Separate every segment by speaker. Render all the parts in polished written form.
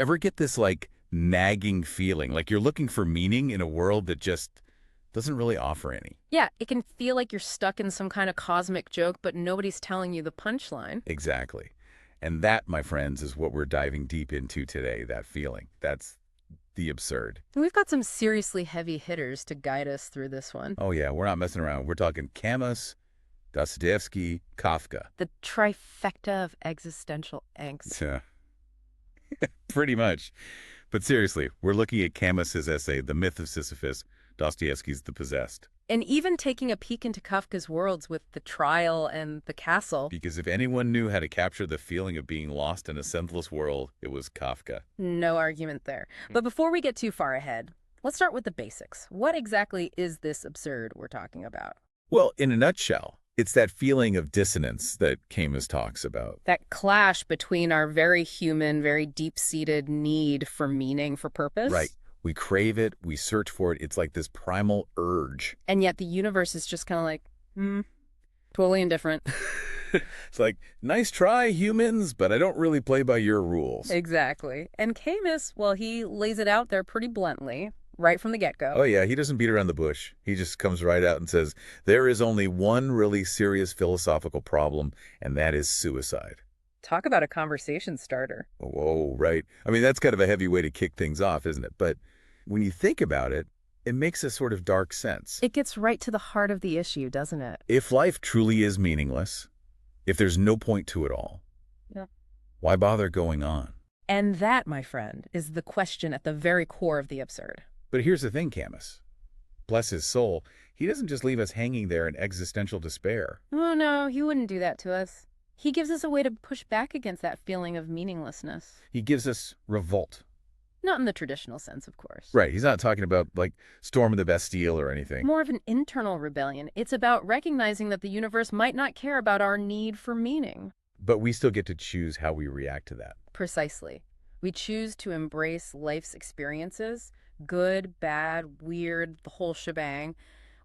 Speaker 1: Ever get this, like, nagging feeling, like you're looking for meaning in a world that just doesn't really offer any?
Speaker 2: Yeah, it can feel like you're stuck in some kind of cosmic joke, but nobody's telling you the punchline.
Speaker 1: Exactly. And that, my friends, is what we're diving deep into today, that feeling. That's the absurd.
Speaker 2: We've got some seriously heavy hitters to guide us through this one.
Speaker 1: Oh, yeah, we're not messing around. We're talking Camus, Dostoevsky, Kafka.
Speaker 2: The trifecta of existential angst.
Speaker 1: Yeah. Pretty much. But seriously, we're looking at Camus's essay, The Myth of Sisyphus, Dostoevsky's The Possessed.
Speaker 2: And even taking a peek into Kafka's worlds with the trial and the castle.
Speaker 1: Because if anyone knew how to capture the feeling of being lost in a senseless world, it was Kafka.
Speaker 2: No argument there. But before we get too far ahead, let's start with the basics. What exactly is this absurd we're talking about?
Speaker 1: Well, in a nutshell, it's that feeling of dissonance that Camus talks about.
Speaker 2: That clash between our very human, very deep-seated need for meaning, for purpose.
Speaker 1: Right. We crave it. We search for it. It's like this primal urge.
Speaker 2: And yet the universe is just kind of like, totally indifferent.
Speaker 1: It's like, nice try, humans, but I don't really play by your rules.
Speaker 2: Exactly. And Camus, well, he lays it out there pretty bluntly, right from the get-go.
Speaker 1: Oh, yeah. He doesn't beat around the bush. He just comes right out and says, there is only one really serious philosophical problem, and that is suicide.
Speaker 2: Talk about a conversation starter.
Speaker 1: Whoa, right. I mean, that's kind of a heavy way to kick things off, isn't it? But when you think about it, it makes a sort of dark sense.
Speaker 2: It gets right to the heart of the issue, doesn't it?
Speaker 1: If life truly is meaningless, if there's no point to it all,
Speaker 2: yeah,
Speaker 1: why bother going on?
Speaker 2: And that, my friend, is the question at the very core of the absurd.
Speaker 1: But here's the thing, Camus. Bless his soul, he doesn't just leave us hanging there in existential despair.
Speaker 2: Oh, no, he wouldn't do that to us. He gives us a way to push back against that feeling of meaninglessness.
Speaker 1: He gives us revolt.
Speaker 2: Not in the traditional sense, of course.
Speaker 1: Right. He's not talking about, like, storming the Bastille or anything.
Speaker 2: More of an internal rebellion. It's about recognizing that the universe might not care about our need for meaning.
Speaker 1: But we still get to choose how we react to that.
Speaker 2: Precisely. We choose to embrace life's experiences, good, bad, weird, the whole shebang,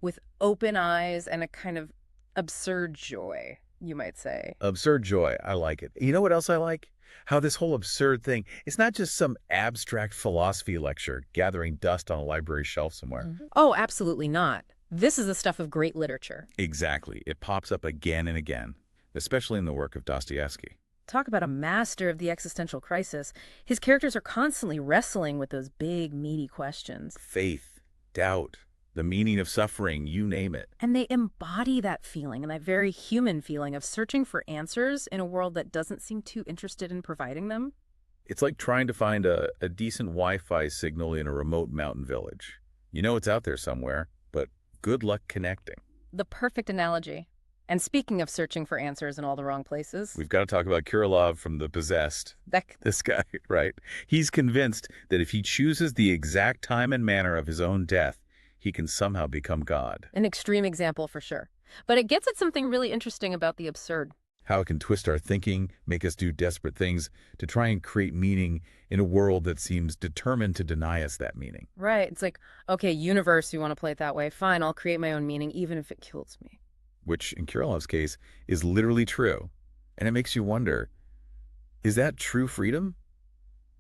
Speaker 2: with open eyes and a kind of absurd joy, you might say.
Speaker 1: Absurd joy. I like it. You know what else I like? How this whole absurd thing, it's not just some abstract philosophy lecture gathering dust on a library shelf somewhere.
Speaker 2: Oh, absolutely not. This is the stuff of great literature.
Speaker 1: Exactly. It pops up again and again, especially in the work of Dostoevsky.
Speaker 2: Talk about a master of the existential crisis. His characters are constantly wrestling with those big, meaty questions.
Speaker 1: Faith, doubt, the meaning of suffering, you name it.
Speaker 2: And they embody that feeling and that very human feeling of searching for answers in a world that doesn't seem too interested in providing them.
Speaker 1: It's like trying to find a decent Wi-Fi signal in a remote mountain village. You know it's out there somewhere, but good luck connecting.
Speaker 2: The perfect analogy. And speaking of searching for answers in all the wrong places,
Speaker 1: we've got to talk about Kirilov from The Possessed. This guy, right? He's convinced that if he chooses the exact time and manner of his own death, he can somehow become God.
Speaker 2: An extreme example for sure. But it gets at something really interesting about the absurd.
Speaker 1: How it can twist our thinking, make us do desperate things to try and create meaning in a world that seems determined to deny us that meaning.
Speaker 2: Right. It's like, okay, universe, you want to play it that way. Fine, I'll create my own meaning, even if it kills me.
Speaker 1: Which, in Kirilov's case, is literally true. And it makes you wonder, is that true freedom?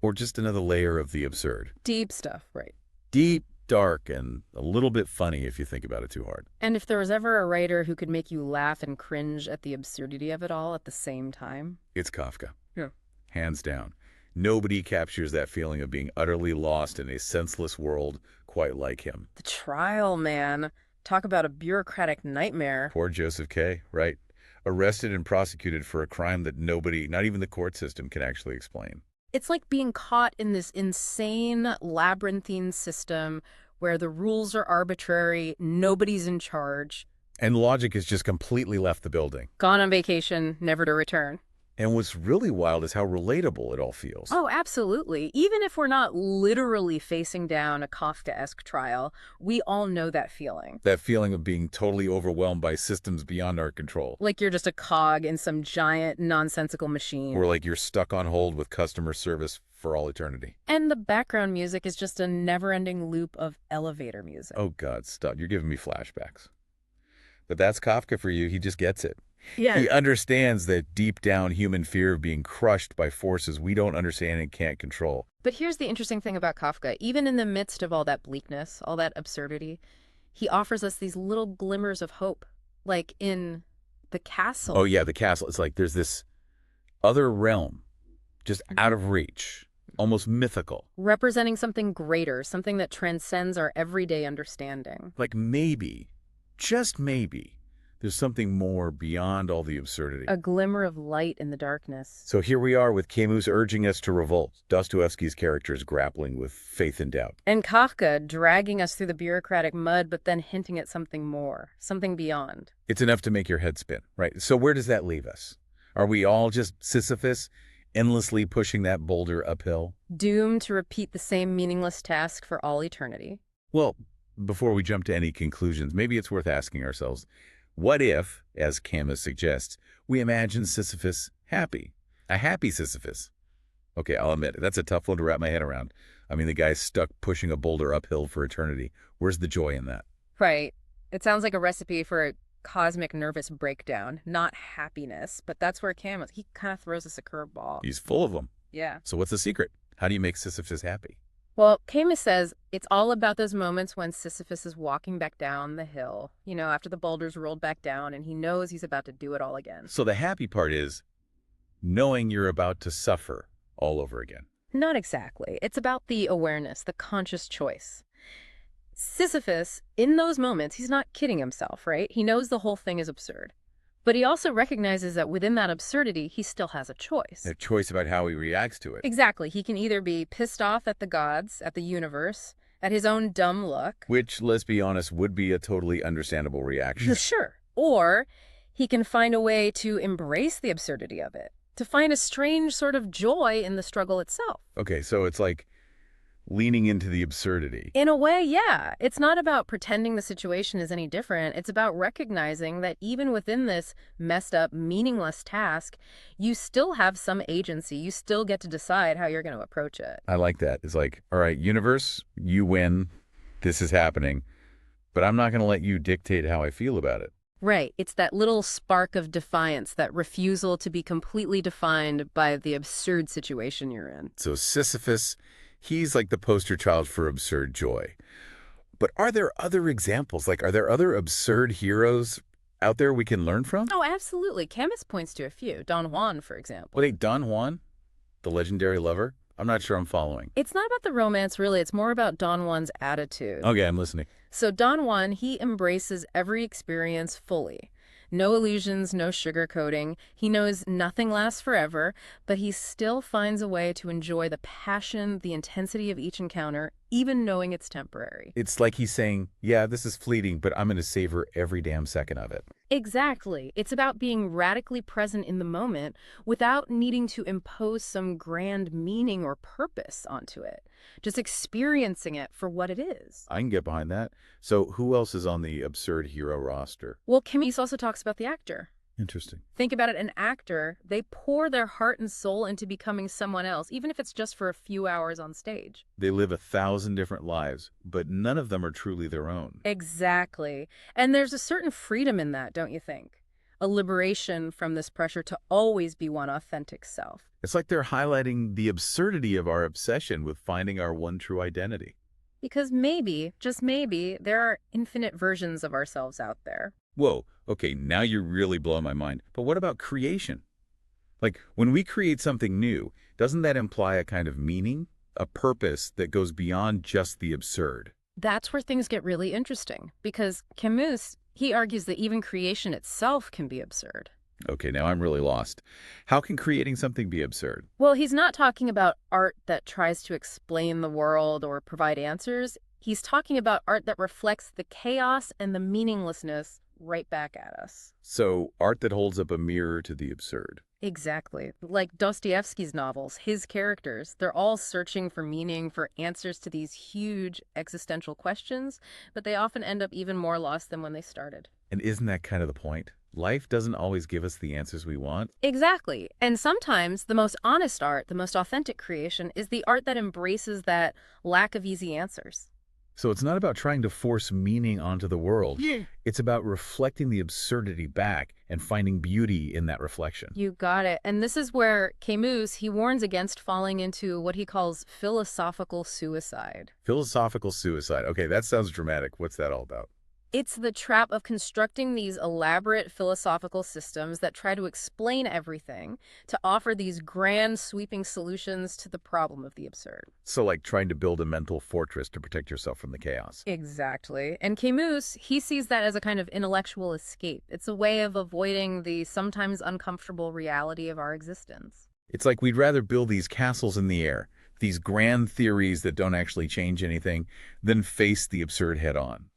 Speaker 1: Or just another layer of the absurd?
Speaker 2: Deep stuff, right.
Speaker 1: Deep, dark, and a little bit funny if you think about it too hard.
Speaker 2: And if there was ever a writer who could make you laugh and cringe at the absurdity of it all at the same time,
Speaker 1: it's Kafka.
Speaker 2: Yeah.
Speaker 1: Hands down. Nobody captures that feeling of being utterly lost in a senseless world quite like him.
Speaker 2: The trial, man. Talk about a bureaucratic nightmare.
Speaker 1: Poor Joseph K., right? Arrested and prosecuted for a crime that nobody, not even the court system, can actually explain.
Speaker 2: It's like being caught in this insane labyrinthine system where the rules are arbitrary, nobody's in charge.
Speaker 1: And logic has just completely left the building.
Speaker 2: Gone on vacation, never to return.
Speaker 1: And what's really wild is how relatable it all feels.
Speaker 2: Oh, absolutely. Even if we're not literally facing down a Kafkaesque trial, we all know that feeling.
Speaker 1: That feeling of being totally overwhelmed by systems beyond our control.
Speaker 2: Like you're just a cog in some giant, nonsensical machine.
Speaker 1: Or like you're stuck on hold with customer service for all eternity.
Speaker 2: And the background music is just a never-ending loop of elevator music.
Speaker 1: Oh, God, stop. You're giving me flashbacks. But that's Kafka for you. He just gets it.
Speaker 2: Yeah.
Speaker 1: He understands that deep down human fear of being crushed by forces we don't understand and can't control.
Speaker 2: But here's the interesting thing about Kafka. Even in the midst of all that bleakness, all that absurdity, he offers us these little glimmers of hope, like in the castle.
Speaker 1: Oh, yeah, the castle. It's like there's this other realm just out of reach, almost mythical.
Speaker 2: Representing something greater, something that transcends our everyday understanding.
Speaker 1: Like maybe, just maybe, there's something more beyond all the absurdity.
Speaker 2: A glimmer of light in the darkness.
Speaker 1: So here we are with Camus urging us to revolt. Dostoevsky's characters grappling with faith and doubt.
Speaker 2: And Kafka dragging us through the bureaucratic mud, but then hinting at something more, something beyond.
Speaker 1: It's enough to make your head spin, right? So where does that leave us? Are we all just Sisyphus, endlessly pushing that boulder uphill?
Speaker 2: Doomed to repeat the same meaningless task for all eternity?
Speaker 1: Well, before we jump to any conclusions, maybe it's worth asking ourselves, what if, as Camus suggests, we imagine Sisyphus happy? A happy Sisyphus. Okay, I'll admit it. That's a tough one to wrap my head around. I mean, the guy's stuck pushing a boulder uphill for eternity. Where's the joy in that?
Speaker 2: Right. It sounds like a recipe for a cosmic nervous breakdown, not happiness. But that's where Camus, he kind of throws us a curveball.
Speaker 1: He's full of them.
Speaker 2: Yeah.
Speaker 1: So what's the secret? How do you make Sisyphus happy?
Speaker 2: Well, Camus says it's all about those moments when Sisyphus is walking back down the hill, after the boulder's rolled back down and he knows he's about to do it all again.
Speaker 1: So the happy part is knowing you're about to suffer all over again.
Speaker 2: Not exactly. It's about the awareness, the conscious choice. Sisyphus, in those moments, he's not kidding himself, right? He knows the whole thing is absurd. But he also recognizes that within that absurdity, he still has a choice.
Speaker 1: A choice about how he reacts to it.
Speaker 2: Exactly. He can either be pissed off at the gods, at the universe, at his own dumb luck.
Speaker 1: Which, let's be honest, would be a totally understandable reaction.
Speaker 2: Sure. Or he can find a way to embrace the absurdity of it, to find a strange sort of joy in the struggle itself.
Speaker 1: Okay, so it's like leaning into the absurdity.
Speaker 2: In a way, yeah. It's not about pretending the situation is any different. It's about recognizing that even within this messed up, meaningless task, you still have some agency. You still get to decide how you're going to approach it.
Speaker 1: I like that. It's like, all right, universe, you win. This is happening. But I'm not going to let you dictate how I feel about it.
Speaker 2: Right. It's that little spark of defiance, that refusal to be completely defined by the absurd situation you're in.
Speaker 1: So Sisyphus, he's like the poster child for absurd joy. But are there other examples? Like, are there other absurd heroes out there we can learn from?
Speaker 2: Oh, absolutely. Camus points to a few. Don Juan, for example.
Speaker 1: Wait, Don Juan? The legendary lover? I'm not sure I'm following.
Speaker 2: It's not about the romance, really. It's more about Don Juan's attitude.
Speaker 1: Okay, I'm listening.
Speaker 2: So Don Juan, he embraces every experience fully. No illusions, no sugarcoating. He knows nothing lasts forever, but he still finds a way to enjoy the passion, the intensity of each encounter, even knowing it's temporary.
Speaker 1: It's like he's saying, yeah, this is fleeting, but I'm going to savor every damn second of it.
Speaker 2: Exactly. It's about being radically present in the moment without needing to impose some grand meaning or purpose onto it. Just experiencing it for what it is.
Speaker 1: I can get behind that. So who else is on the absurd hero roster?
Speaker 2: Well, Camus also talks about the actor.
Speaker 1: Interesting.
Speaker 2: Think about it. An actor, they pour their heart and soul into becoming someone else, even if it's just for a few hours on stage.
Speaker 1: They live 1,000 different lives, but none of them are truly their own.
Speaker 2: Exactly. And there's a certain freedom in that, don't you think? A liberation from this pressure to always be one authentic self.
Speaker 1: It's like they're highlighting the absurdity of our obsession with finding our one true identity.
Speaker 2: Because maybe, just maybe, there are infinite versions of ourselves out there.
Speaker 1: Whoa, okay, now you're really blowing my mind. But what about creation? Like, when we create something new, doesn't that imply a kind of meaning, a purpose that goes beyond just the absurd?
Speaker 2: That's where things get really interesting, because Camus, he argues that even creation itself can be absurd.
Speaker 1: Okay, now I'm really lost. How can creating something be absurd?
Speaker 2: Well, he's not talking about art that tries to explain the world or provide answers. He's talking about art that reflects the chaos and the meaninglessness right back at us.
Speaker 1: So, art that holds up a mirror to the absurd.
Speaker 2: Exactly. Like Dostoevsky's novels, his characters, they're all searching for meaning, for answers to these huge existential questions, but they often end up even more lost than when they started.
Speaker 1: And isn't that kind of the point? Life doesn't always give us the answers we want.
Speaker 2: Exactly. And sometimes the most honest art, the most authentic creation, is the art that embraces that lack of easy answers.
Speaker 1: So it's not about trying to force meaning onto the world.
Speaker 2: Yeah.
Speaker 1: It's about reflecting the absurdity back and finding beauty in that reflection.
Speaker 2: You got it. And this is where Camus, he warns against falling into what he calls philosophical suicide.
Speaker 1: Philosophical suicide. Okay, that sounds dramatic. What's that all about?
Speaker 2: It's the trap of constructing these elaborate philosophical systems that try to explain everything, to offer these grand sweeping solutions to the problem of the absurd.
Speaker 1: So like trying to build a mental fortress to protect yourself from the chaos.
Speaker 2: Exactly. And Camus, he sees that as a kind of intellectual escape. It's a way of avoiding the sometimes uncomfortable reality of our existence.
Speaker 1: It's like we'd rather build these castles in the air, these grand theories that don't actually change anything, than face the absurd head on.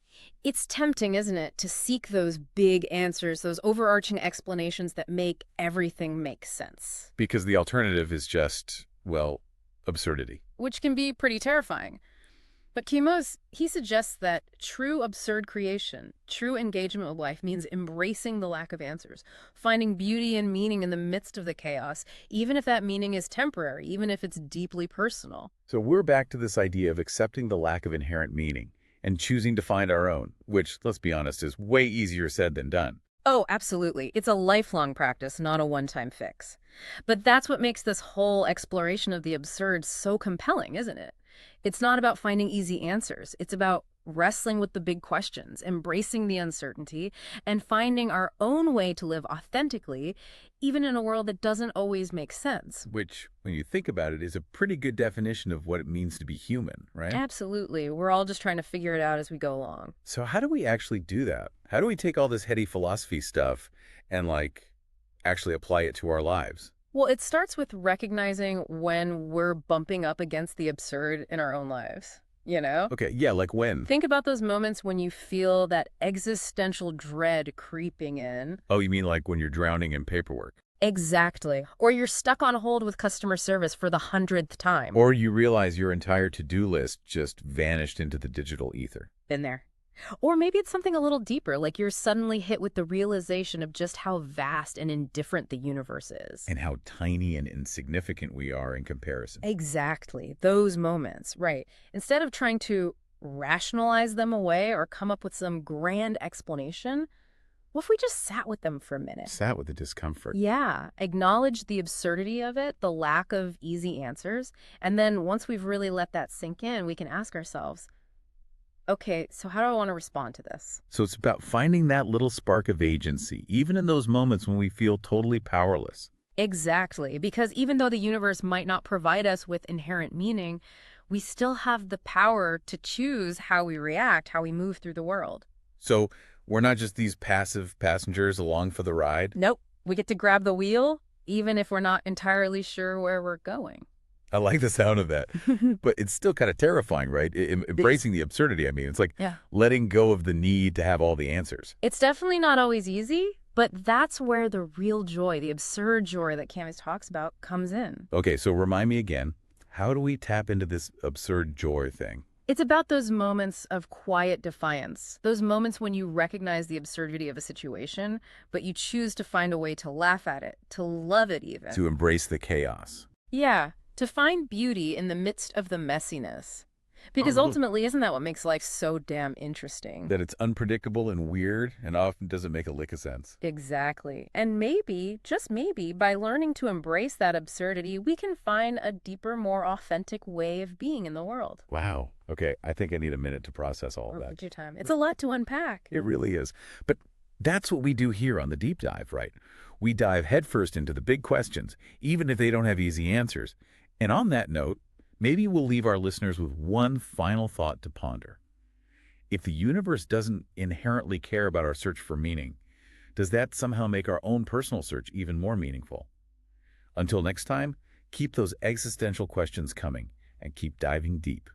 Speaker 2: It's tempting, isn't it, to seek those big answers, those overarching explanations that make everything make sense.
Speaker 1: Because the alternative is just, well, absurdity.
Speaker 2: Which can be pretty terrifying. But Camus, he suggests that true absurd creation, true engagement with life means embracing the lack of answers, finding beauty and meaning in the midst of the chaos, even if that meaning is temporary, even if it's deeply personal.
Speaker 1: So we're back to this idea of accepting the lack of inherent meaning and choosing to find our own, which, let's be honest, is way easier said than done.
Speaker 2: Oh, absolutely. It's a lifelong practice, not a one-time fix. But that's what makes this whole exploration of the absurd so compelling, isn't it? It's not about finding easy answers. It's about wrestling with the big questions, embracing the uncertainty, and finding our own way to live authentically, even in a world that doesn't always make sense.
Speaker 1: Which, when you think about it, is a pretty good definition of what it means to be human, right?
Speaker 2: Absolutely. We're all just trying to figure it out as we go along.
Speaker 1: So how do we actually do that? How do we take all this heady philosophy stuff and, actually apply it to our lives?
Speaker 2: Well, it starts with recognizing when we're bumping up against the absurd in our own lives. You know?
Speaker 1: Okay, yeah, like when?
Speaker 2: Think about those moments when you feel that existential dread creeping in.
Speaker 1: Oh, you mean like when you're drowning in paperwork?
Speaker 2: Exactly. Or you're stuck on hold with customer service for the 100th time.
Speaker 1: Or you realize your entire to-do list just vanished into the digital ether.
Speaker 2: Been there. Or maybe it's something a little deeper, like you're suddenly hit with the realization of just how vast and indifferent the universe is.
Speaker 1: And how tiny and insignificant we are in comparison.
Speaker 2: Exactly. Those moments, right. Instead of trying to rationalize them away or come up with some grand explanation, what if we just sat with them for a minute?
Speaker 1: Sat with the discomfort.
Speaker 2: Yeah. Acknowledge the absurdity of it, the lack of easy answers. And then once we've really let that sink in, we can ask ourselves, okay, so how do I want to respond to this?
Speaker 1: So it's about finding that little spark of agency, even in those moments when we feel totally powerless.
Speaker 2: Exactly, because even though the universe might not provide us with inherent meaning, we still have the power to choose how we react, how we move through the world.
Speaker 1: So we're not just these passive passengers along for the ride?
Speaker 2: Nope, we get to grab the wheel, even if we're not entirely sure where we're going.
Speaker 1: I like the sound of that. But it's still kind of terrifying, right? Embracing the absurdity, I mean. It's like letting go of the need to have all the answers.
Speaker 2: It's definitely not always easy, but that's where the real joy, the absurd joy that Camus talks about, comes in.
Speaker 1: Okay, so remind me again, how do we tap into this absurd joy thing?
Speaker 2: It's about those moments of quiet defiance, those moments when you recognize the absurdity of a situation, but you choose to find a way to laugh at it, to love it even.
Speaker 1: To embrace the chaos.
Speaker 2: Yeah. To find beauty in the midst of the messiness. Because ultimately, isn't that what makes life so damn interesting?
Speaker 1: That it's unpredictable and weird and often doesn't make a lick of sense.
Speaker 2: Exactly. And maybe, just maybe, by learning to embrace that absurdity, we can find a deeper, more authentic way of being in the world.
Speaker 1: Wow. Okay, I think I need a minute to process all of that.
Speaker 2: Take your time. It's a lot to unpack.
Speaker 1: It really is. But that's what we do here on the Deep Dive, right? We dive headfirst into the big questions, even if they don't have easy answers. And on that note, maybe we'll leave our listeners with one final thought to ponder. If the universe doesn't inherently care about our search for meaning, does that somehow make our own personal search even more meaningful? Until next time, keep those existential questions coming and keep diving deep.